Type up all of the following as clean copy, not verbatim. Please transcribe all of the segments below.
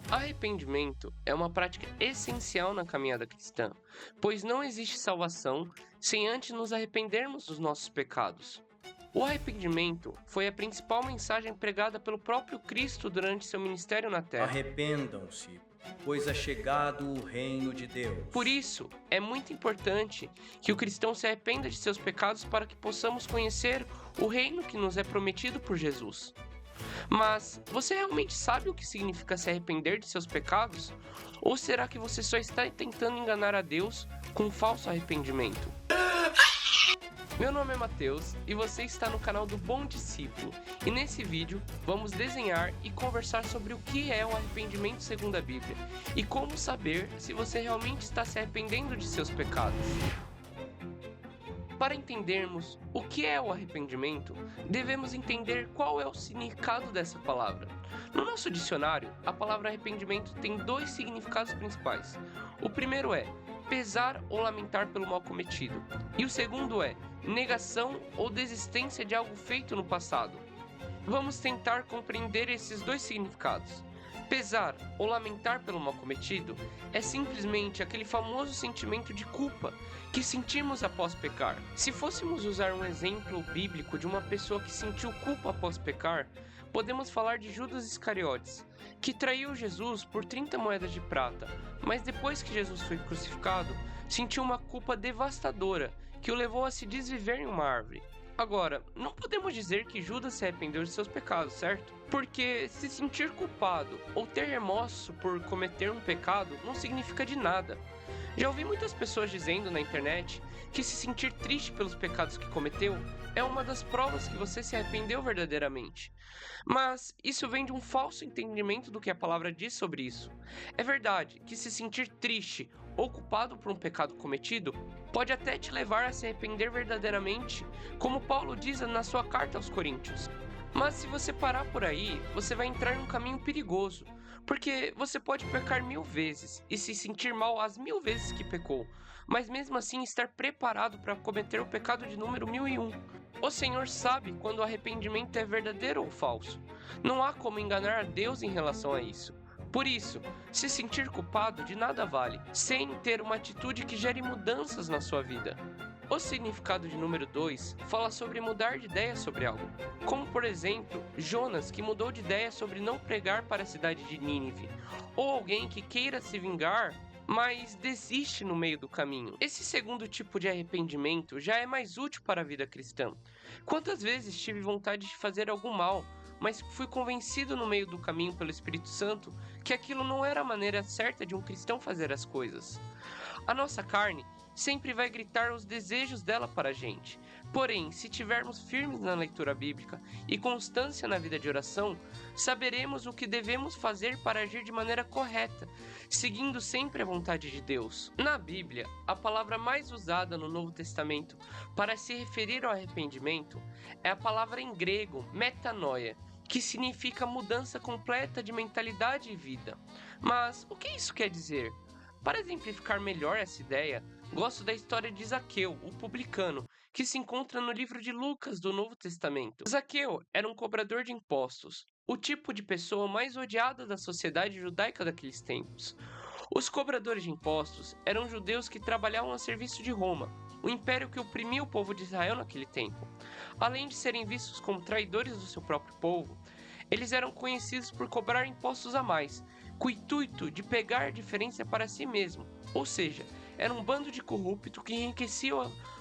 Arrependimento é uma prática essencial na caminhada cristã, pois não existe salvação sem antes nos arrependermos dos nossos pecados. O arrependimento foi a principal mensagem pregada pelo próprio Cristo durante seu ministério na Terra. Arrependam-se, pois é chegado o reino de Por Deus. isso, é muito importante que o cristão se arrependa de seus pecados para que possamos conhecer o reino que nos é prometido por Jesus. Mas você realmente sabe o que significa se arrepender de seus pecados? Ou será que você só está tentando enganar a Deus com um falso arrependimento? Meu nome é Matheus e você está no canal do Bom Discípulo. E nesse vídeo vamos desenhar e conversar sobre o que é o arrependimento segundo a Bíblia e como saber se você realmente está se arrependendo de seus pecados. Para entendermos o que é o arrependimento, devemos entender qual é o significado dessa palavra. No nosso dicionário, a palavra arrependimento tem dois significados principais. O primeiro é pesar ou lamentar pelo mal cometido, e o segundo é negação ou desistência de algo feito no passado. Vamos tentar compreender esses dois significados. Pesar ou lamentar pelo mal cometido é simplesmente aquele famoso sentimento de culpa que sentimos após pecar. Se fôssemos usar um exemplo bíblico de uma pessoa que sentiu culpa após pecar, podemos falar de Judas Iscariotes, que traiu Jesus por 30 moedas de prata, mas depois que Jesus foi crucificado, sentiu uma culpa devastadora que o levou a se desviver em uma árvore. Agora, não podemos dizer que Judas se arrependeu de seus pecados, certo? Porque se sentir culpado ou ter remorso por cometer um pecado não significa de nada. Já ouvi muitas pessoas dizendo na internet que se sentir triste pelos pecados que cometeu é uma das provas que você se arrependeu verdadeiramente. Mas isso vem de um falso entendimento do que a palavra diz sobre isso. É verdade que se sentir triste ou culpado por um pecado cometido pode até te levar a se arrepender verdadeiramente, como Paulo diz na sua carta aos Coríntios. Mas se você parar por aí, você vai entrar em um caminho perigoso, porque você pode pecar 1000 vezes e se sentir mal as 1000 vezes que pecou, mas mesmo assim estar preparado para cometer o pecado de número 1001. O Senhor sabe quando o arrependimento é verdadeiro ou falso. Não há como enganar a Deus em relação a isso. Por isso, se sentir culpado de nada vale, sem ter uma atitude que gere mudanças na sua vida. O significado de número 2 fala sobre mudar de ideia sobre algo, como por exemplo, Jonas que mudou de ideia sobre não pregar para a cidade de Nínive, ou alguém que queira se vingar, mas desiste no meio do caminho. Esse segundo tipo de arrependimento já é mais útil para a vida cristã. Quantas vezes tive vontade de fazer algum mal, mas fui convencido no meio do caminho pelo Espírito Santo que aquilo não era a maneira certa de um cristão fazer as coisas. A nossa carne sempre vai gritar os desejos dela para a gente. Porém, se tivermos firmes na leitura bíblica e constância na vida de oração, saberemos o que devemos fazer para agir de maneira correta, seguindo sempre a vontade de Deus. Na Bíblia, a palavra mais usada no Novo Testamento para se referir ao arrependimento é a palavra em grego metanoia, que significa mudança completa de mentalidade e vida. Mas o que isso quer dizer? Para exemplificar melhor essa ideia, gosto da história de Zaqueu, o publicano, que se encontra no livro de Lucas do Novo Testamento. Zaqueu era um cobrador de impostos, o tipo de pessoa mais odiada da sociedade judaica daqueles tempos. Os cobradores de impostos eram judeus que trabalhavam a serviço de Roma, o império que oprimia o povo de Israel naquele tempo. Além de serem vistos como traidores do seu próprio povo, eles eram conhecidos por cobrar impostos a mais, com o intuito de pegar a diferença para si mesmo, ou seja, era um bando de corrupto que enriquecia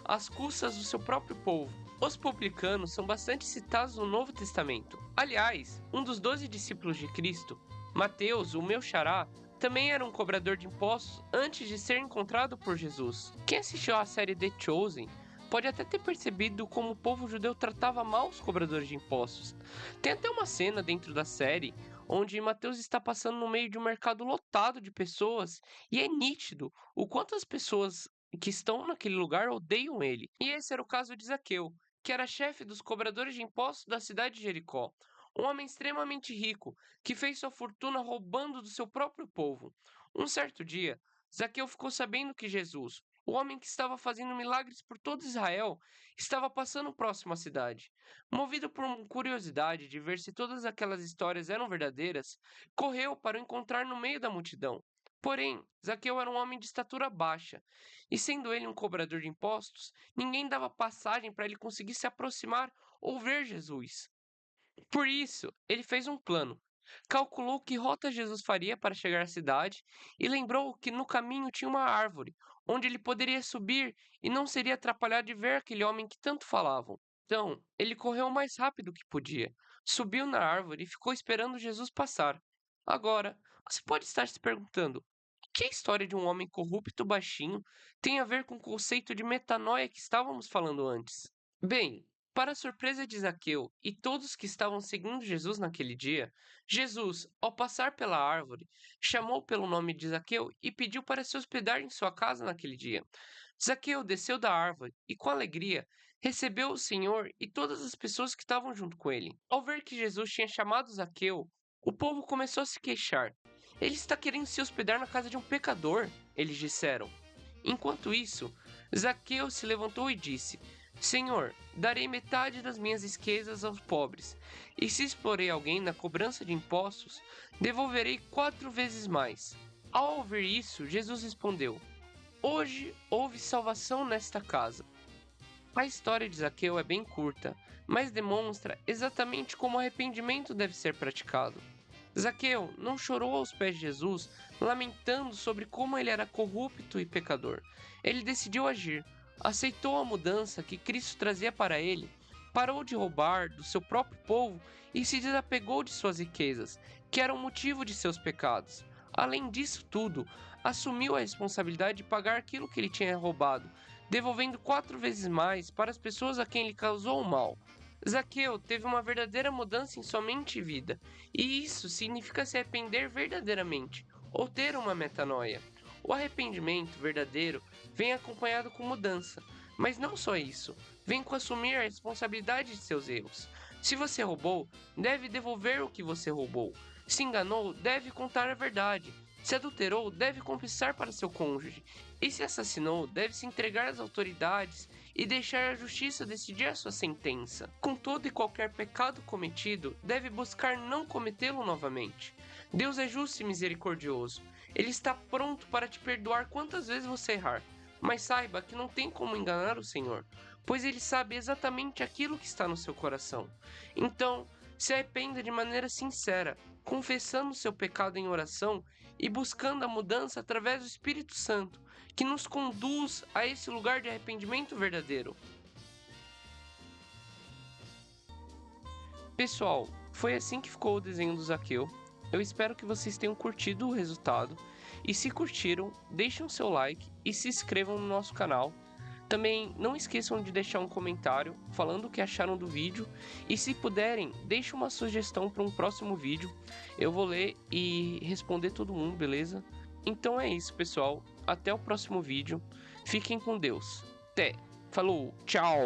às custas do seu próprio povo. Os publicanos são bastante citados no Novo Testamento. Aliás, um dos 12 discípulos de Cristo, Mateus, o meu xará, também era um cobrador de impostos antes de ser encontrado por Jesus. Quem assistiu à série The Chosen pode até ter percebido como o povo judeu tratava mal os cobradores de impostos. Tem até uma cena dentro da série onde Mateus está passando no meio de um mercado lotado de pessoas e é nítido o quanto as pessoas que estão naquele lugar odeiam ele. E esse era o caso de Zaqueu, que era chefe dos cobradores de impostos da cidade de Jericó. Um homem extremamente rico, que fez sua fortuna roubando do seu próprio povo. Um certo dia, Zaqueu ficou sabendo que Jesus, o homem que estava fazendo milagres por todo Israel, estava passando próximo à cidade. Movido por uma curiosidade de ver se todas aquelas histórias eram verdadeiras, correu para o encontrar no meio da multidão. Porém, Zaqueu era um homem de estatura baixa, e sendo ele um cobrador de impostos, ninguém dava passagem para ele conseguir se aproximar ou ver Jesus. Por isso, ele fez um plano. Calculou que rota Jesus faria para chegar à cidade e lembrou que no caminho tinha uma árvore, onde ele poderia subir e não seria atrapalhado de ver aquele homem que tanto falavam. Então, ele correu o mais rápido que podia, subiu na árvore e ficou esperando Jesus passar. Agora, você pode estar se perguntando: o que a história de um homem corrupto baixinho tem a ver com o conceito de metanoia que estávamos falando antes? Bem, para a surpresa de Zaqueu e todos que estavam seguindo Jesus naquele dia, Jesus, ao passar pela árvore, chamou pelo nome de Zaqueu e pediu para se hospedar em sua casa naquele dia. Zaqueu desceu da árvore e, com alegria, recebeu o Senhor e todas as pessoas que estavam junto com ele. Ao ver que Jesus tinha chamado Zaqueu, o povo começou a se queixar. Ele está querendo se hospedar na casa de um pecador, eles disseram. Enquanto isso, Zaqueu se levantou e disse: Senhor, darei metade das minhas riquezas aos pobres, e se explorei alguém na cobrança de impostos, devolverei 4 vezes mais. Ao ouvir isso, Jesus respondeu: Hoje houve salvação nesta casa. A história de Zaqueu é bem curta, mas demonstra exatamente como o arrependimento deve ser praticado. Zaqueu não chorou aos pés de Jesus, lamentando sobre como ele era corrupto e pecador. Ele decidiu agir, aceitou a mudança que Cristo trazia para ele, parou de roubar do seu próprio povo e se desapegou de suas riquezas, que eram motivo de seus pecados. Além disso tudo, assumiu a responsabilidade de pagar aquilo que ele tinha roubado, devolvendo 4 vezes mais para as pessoas a quem ele causou o mal. Zaqueu teve uma verdadeira mudança em sua mente e vida, e isso significa se arrepender verdadeiramente, ou ter uma metanoia. O arrependimento verdadeiro vem acompanhado com mudança, mas não só isso, vem com assumir a responsabilidade de seus erros. Se você roubou, deve devolver o que você roubou. Se enganou, deve contar a verdade. Se adulterou, deve confessar para seu cônjuge. E se assassinou, deve se entregar às autoridades e deixar a justiça decidir a sua sentença. Com todo e qualquer pecado cometido, deve buscar não cometê-lo novamente. Deus é justo e misericordioso. Ele está pronto para te perdoar quantas vezes você errar. Mas saiba que não tem como enganar o Senhor, pois Ele sabe exatamente aquilo que está no seu coração. Então, se arrependa de maneira sincera, confessando seu pecado em oração e buscando a mudança através do Espírito Santo, que nos conduz a esse lugar de arrependimento verdadeiro. Pessoal, foi assim que ficou o desenho do Zaqueu. Eu espero que vocês tenham curtido o resultado. E se curtiram, deixem o seu like e se inscrevam no nosso canal. Também não esqueçam de deixar um comentário falando o que acharam do vídeo. E se puderem, deixem uma sugestão para um próximo vídeo. Eu vou ler e responder todo mundo, beleza? Então é isso, pessoal. Até o próximo vídeo. Fiquem com Deus. Até. Falou. Tchau.